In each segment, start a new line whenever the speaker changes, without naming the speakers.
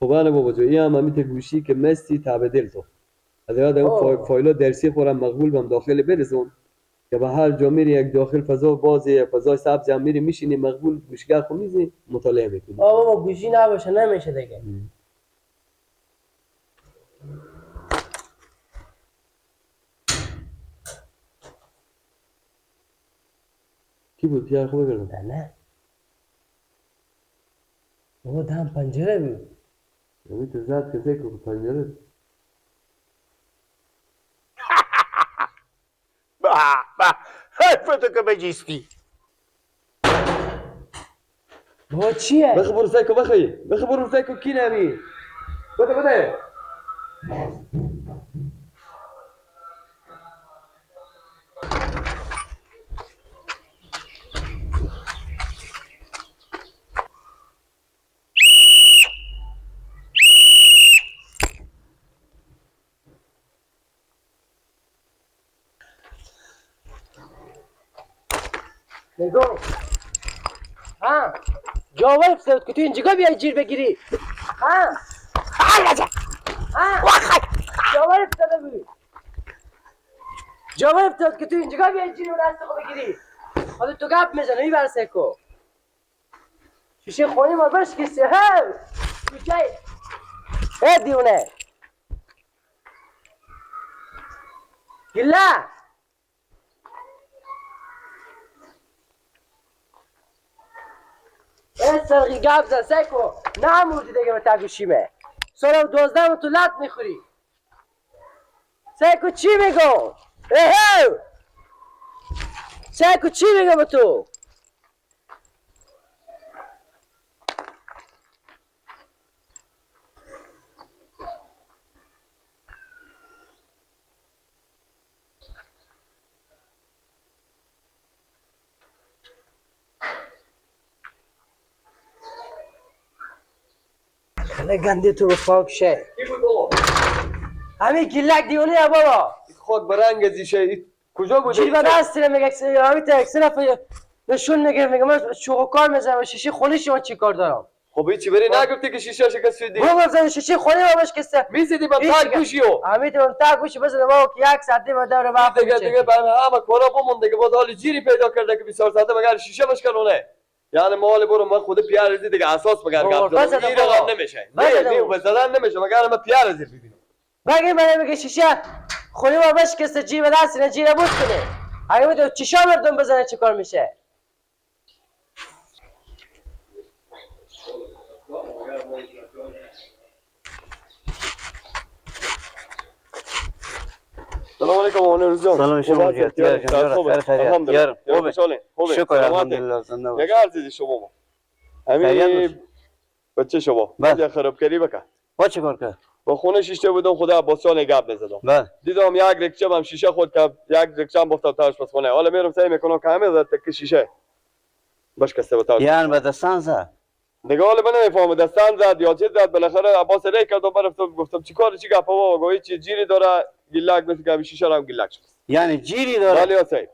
خوبانه بابا جو این هم همیت گوشی که مستی تابع دل تو از یاد اون فایل درسی خورم مقبول بم داخل برسون که به هر جا میری یک داخل فضا بازی فضای سبز هم میری میشینی مقبول گوشگر خو میزی مطالعه میکنی.
بابا گوشی نباشه نمیشه دیگه.
کی بود یار خوبه بگم
نه بابا دم پنجره بود
همیت زد کسی که پنجره
حرفتو که بجیستی
بابا چیه؟
بخبر سایکو بخبر سایکو کی نمی بده
نگاه ها جاوه افتاد که تو اینجا بیای جیر بگیری ها جاوه افتاده بود جاوه افتاد که تو اینجا بیای جیر و دست خود بگیری حالا تو گپ میزنه این برسه کو شیشه خونی ما بشکستی ها کوچه دیونه گله سرقی گپ زن سیکو نموردی دیگه به تگوشیمه سال 12 تو لط میخوری سیکو چی میگو؟ سیکو چی میگو به تو؟ خیلی گنده تو بفاق شه
کی بود بابا
همین گلک دیونه یا بابا
خود برنگ ازیشه کجا بوده
جیل به دست میگه همین تا یک نفر نشون نگیر میگه من شوق کار میزنم شیشه خونی شما چی کار دارم
خب هیچی بری نگفتی که شیشه شکستی
بابا زن شیشه خونی ما بشکسته
میزدی با تاک گوشیو
همین اون تاک گوشی بزنه بابا که یک ساعتی ما دور وقت
دیگه به همه کارا بمون دیگه باز حال جیری پیدا کرده که 24 ساعته مگر شیشه بشکنونه یعنی مال برو من خود پیار ازی دیگه اساس مگر گپ زدم این رقم نمیشه نه بزدن نمیشه مگر من پیار ازی ببینم
بگی من میگه شیشه خونی ما بشکسته جیب دست نه جیره بود کنه اگه میتونه چیشا مردم بزنه چی کار میشه
سلام علیکم مهمان روزجان
سلام شما جیت یار خیریت یار خوبه شکر الحمدلله زنده باش
نگاه عزیزی شما همین بچه شما بعد خرابکاری بکن
با چه کار کرد
با خونه شیشه بودم خدا عباسیان گپ میزدم
بله
دیدم یک رکچه هم شیشه خود که یک رکچه هم بافتاد تاش پس خونه حالا میرم سعی میکنم که همه زد تک شیشه بشکسته بتاش
یعنی به دستان زد
دیگه حالا من نمیفهمم دستان زد یا چه زد بالاخره عباس ری کرد و برفتم گفتم چیکار چی گپ بابا گویی چی جیری داره گیلاک مثل که شیشه هم گیلاک شد
یعنی جیری داره
ولی حسین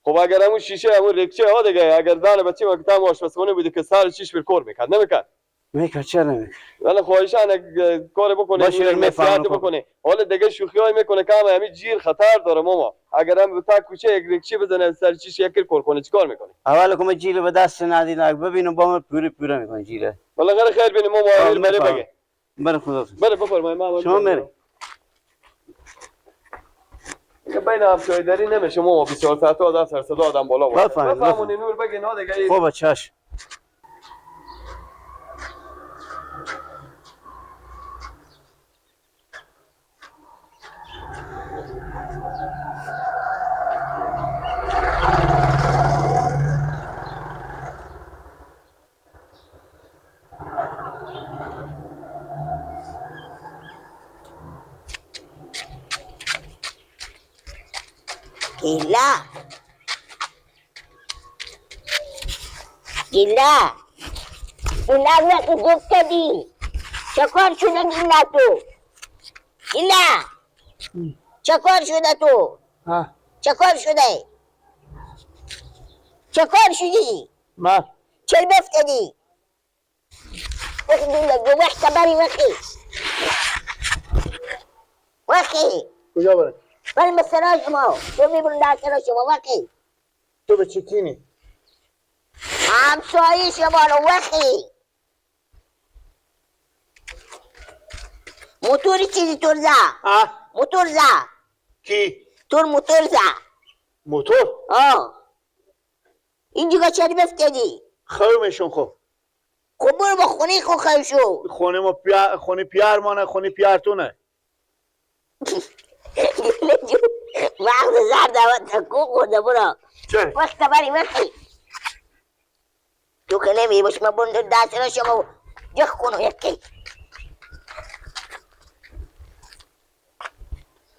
خب اگر همون شیشه همون رکچه ها دیگه اگر زن بچه ما که تام آشپزخونه بوده که سر چیش کار میکرد نمیکرد
میکرد چرا نمیکرد
ولی خواهشان کار بکنه نصیحت بکنه حالا دیگه شوخیای میکنه که همین جیر خطر داره ماما اگر هم تا کوچه یک رکچه بزنه سر چیش یک کار کنه چیکار میکنه
اول که جیل به دست ندید ببینم با من پوره میکنه جیله
بالاخره خیر بینیم ماما بره بگه
بره خدا
بره بفرمایید ماما
شما میره
که بین همسایه‌داری نمیشه ماما 24 ساعت آدم سر صدا آدم بالا باشه
بفهمون
نور بگی نه دیگه
خوبه چش
گیلا اونم تو گفت کردی چکار شده گیلا تو گیلا چکار شده تو چکار شده چکار شدی
ما
چل بفتدی وقتی لگو وقت بری وقتی وقتی
کجا برم؟
بری مسنا شما تو میبرن دستنا شما وقتی
تو به چکینی؟
همسایه شما رو وقتی موتوری چیزی تور زا موتور زا
کی؟
تور موتور زا
موتور؟
اینجا چری بفتدی
خویمشون خب
خب برو با خونه خود خواهی شو
خونه پیار مانه خونه پیارتونه
وقت زر دوات کو خورده برو
چه؟
وقت بری وقتی تو که نمی باش من بند دست را شما جخ کنو یکی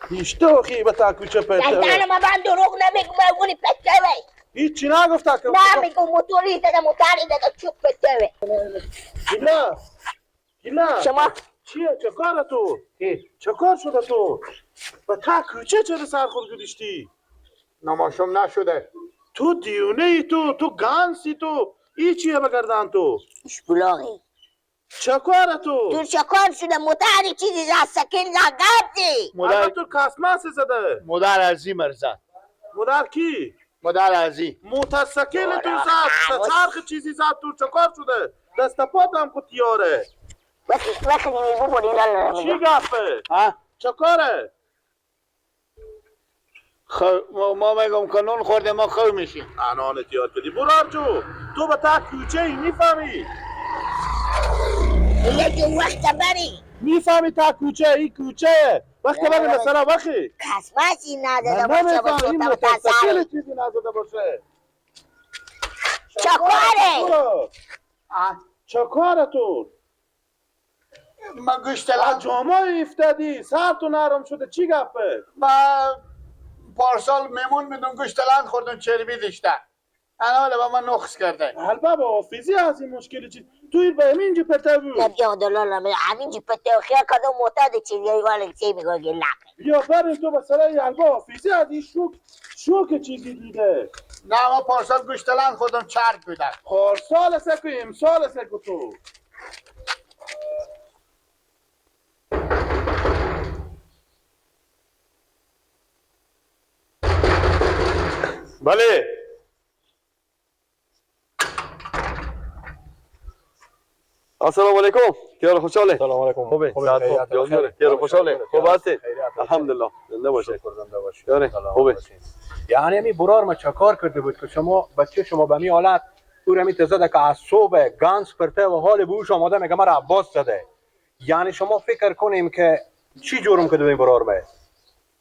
هیچ تو خیلی به تا کوچه پته
دستان ما من دروغ نمیگم مگونی پته وی
هیچی نگفته که
نمیگم موتوری داده موتاری داده چوب پته وی
گیلا
شما
چیه چه کار تو؟ چه کار شده تو؟ به تا کوچه چرا سرخور گذاشتی؟
نماشم نشده.
تو دیونه ای تو گانسی تو ای چیه بگردن تو؟
اشبلاغی
چه کار تو؟
تو چه کار شده موتاری چیزی زد سکین زد گردی
مادر تو کسماسی زده
مادر ازی مرزد.
مادر کی؟
مادر ازی.
متسکل تو زد چرخ چیزی زد تو چه کار شده؟ دست پات هم کو تیاره
وقتی میگو بودی لالا
چی گفته؟ چه کاره؟
ما میگم کنون خورده ما خو میشیم.
انانت یاد کردی برار جو تو به تا کوچه ای میفهمی؟
یکی وقت بری
میفهمی تا کوچه ای کوچه وقت بری مثلا وقتی
کسماسی نداده
من
باشه با
نمیفهم این
چوتا و
متسکل
تساری
چیزی نزده باشه
چه کاره؟
چه کاره تو؟
ما گوشت
از جامعه افتادی سرتو نرم شده چی گفته؟
ما پارسال میمون میدون گوشتلند خوردم چربی داشته. حالا با من نقص کرده.
البته با حافظی از این مشکلی چی توی به همین جی پته بود
نبیام دلالا همین جی پته و خیال کدوم معتاد چیزی والا چی میگو گلک
بیا بریم تو مثلا البته حافظی از این شوک چیزی دیده
نه ما پارسال گوشتلند خوردم چرب بوده.
پارسال سکو امسال سکو تو بله السلام علیکم کیار خوشحاله
سلام علیکم
خوبه ساعت خوب کیار خوشحاله خوب هستی الحمدلله زنده باشه یاره خوبه
یعنی می برار ما چکار کرده بود که شما بچه شما به می حالت او می تزده که از صبح گانس پرته و حال بوش آماده میگه مرا عباس زده یعنی شما فکر کنیم که چی جورم کرده این برار به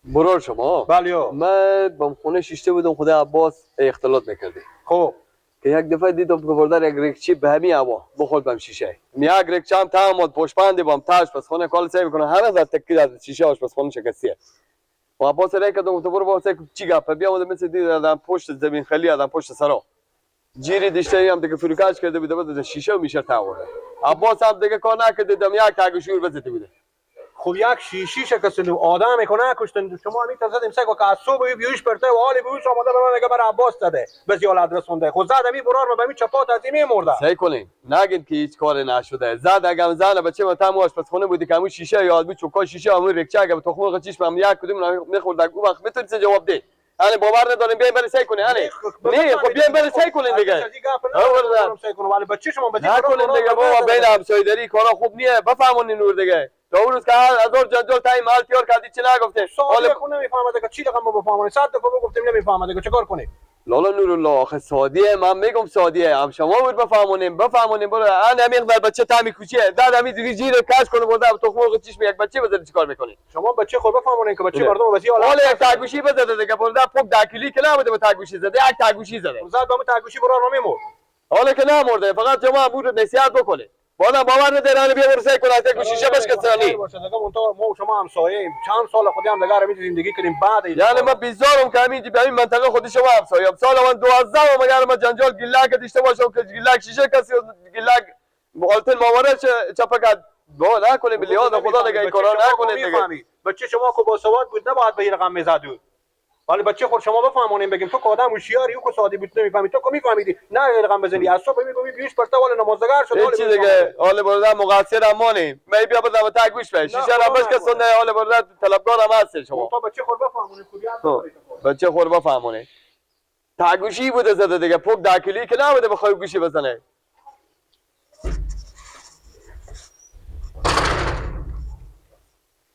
برار شما
بله
من با خونه شیشته بودم خدا عباس اختلاط میکردی
خب
که یک دفعه دیدم که بردار یک ریکچی به همین هوا بخورد بهم شیشه یک ریکچی هم تمام پشت بام تاش پس خونه کال سعی میکنه همه زد تکی از شیشه آشپزخانه شکستیه و عباس رای کردم تو برو واسه چی گپ بیا اومد مثل دید آدم پشت زمین خالی آدم پشت سرا جیری دیشته هم دیگه فروکاش کرده بود بعد شیشه میشه تا آورده عباس هم دیگه کار نکرد دیدم یک تاگشور بزنده بود
خب یک شیشی شکستن و آدم میکنه کشتن شما همین تزد امسا که از صبح بیوش پرته و حال بیوش آماده به من میگه برای عباس زده بس حال ادرس خونده خود زد می برار ما به می چپات از این مرده
سعی کنین نگین که هیچ کاری نشده زد اگه زن بچه ما تماش پس خونه بودی که همون شیشه یاد بود چوکا شیشه همون ریکچه اگه تو خونه چیش بهم یک کدوم میخورد اون وقت میتونی جواب دی یعنی باور نداریم بیاین برای سعی کنین یعنی نه خب بیاین برای سعی کنین دیگه
ولی بچه شما بدی
نکنین دیگه بابا بین همسایه‌داری کارا خوب نیه بفهمونین نور دیگه تا اون روز که هزار جنجال تای مال تیار کردی چی نگفته
حالا خونه نمیفهمه که چی رقم ما بفهمونه 100 دفعه گفتیم نمیفهمه که چیکار کنیم
لالا نورالله آخه سادیه من میگم سادیه هم شما بود بفهمونیم برو ان همین بچه تامی کوچیه داد همین دیگه جیر کاش کنه برده تو خود چیش یک بچه بزنه چیکار میکنی
شما بچه خود بفهمونین که بچه مردم وسی حالا
حالا یک تاگوشی بزنه دیگه برده پوک داکلی که نبوده به تاگوشی زده یک تاگوشی زده
زاد به تاگوشی برار ما میمرد
حالا که نمرده فقط شما بود نصیحت بکنید بالا باور ندارن بیا برسه کنه تا گوشیشه باش کسانی
ما شما همسایه چند سال خودی هم دیگه می زندگی کردیم بعد
یعنی من بیزارم که همین به این منطقه خودی شما همسایه سال من 12 مگر من جنجال گیلاک داشته باشم که گیلاک شیشه کسی گیلاک مقالطه مامانه چپکد با نکنیم بلیاد خدا دیگه این کارا نکنید دیگه
بچه شما کو با سواد بود نباید به این رقم میزدو ولی بچه خود شما بفهمونیم بگیم تو که آدم هوشیاری او که سادی بود نمیفهمی تو که میفهمیدی نه رقم بزنی از صبح میگی بیش پرتا ولی نمازگار شد
هیچ چیز دیگه حال برده مقصر امانیم می بیا بزن تا گوش به شیشه را بس که سنده حال برده طلبکار هم هست شما
تو بچه خود بفهمونیم
بچه خود بفهمونه تا گوشی بوده زده دیگه پوک داخلی که نبوده بخوای گوشی بزنه